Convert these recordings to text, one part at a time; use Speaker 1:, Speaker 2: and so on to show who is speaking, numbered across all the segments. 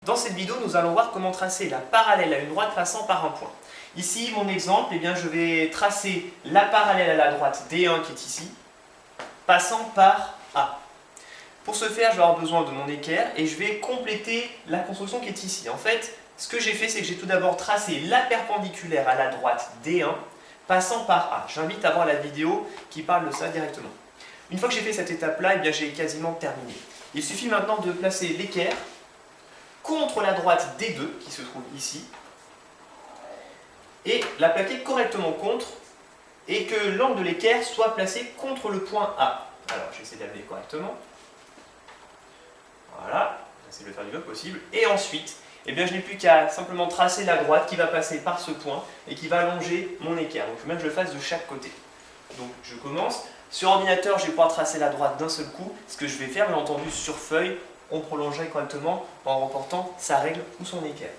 Speaker 1: Dans cette vidéo, nous allons voir comment tracer la parallèle à une droite passant par un point. Ici, mon exemple, eh bien, je vais tracer la parallèle à la droite D1 qui est ici, passant par A. Pour ce faire, je vais avoir besoin de mon équerre et je vais compléter la construction qui est ici. En fait, ce que j'ai fait, c'est que j'ai tout d'abord tracé la perpendiculaire à la droite D1, passant par A. J'invite à voir la vidéo qui parle de ça directement. Une fois que j'ai fait cette étape-là, eh bien, j'ai quasiment terminé. Il suffit maintenant de placer l'équerre contre la droite D2 qui se trouve ici et la plaquer correctement contre et que l'angle de l'équerre soit placé contre le point A. Alors je vais essayer d'amener correctement. Voilà, j'essaie de le faire du mieux possible. Et ensuite, eh bien, je n'ai plus qu'à simplement tracer la droite qui va passer par ce point et qui va allonger mon équerre. Donc il faut même que je le fasse de chaque côté. Donc je commence. Sur ordinateur, je vais pouvoir tracer la droite d'un seul coup. Ce que je vais faire, bien entendu, sur feuille, on prolongerait correctement en remportant sa règle ou son équerre.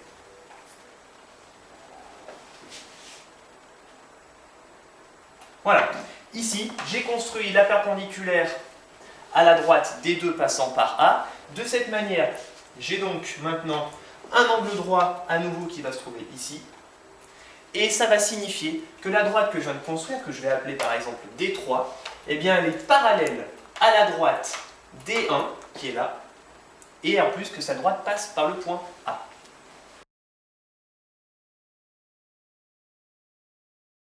Speaker 1: Voilà, ici j'ai construit la perpendiculaire à la droite D2 passant par A. De cette manière, j'ai donc maintenant un angle droit à nouveau qui va se trouver ici. Et ça va signifier que la droite que je viens de construire, que je vais appeler par exemple D3, eh bien elle est parallèle à la droite D1 qui est là, et en plus que sa droite passe par le point A.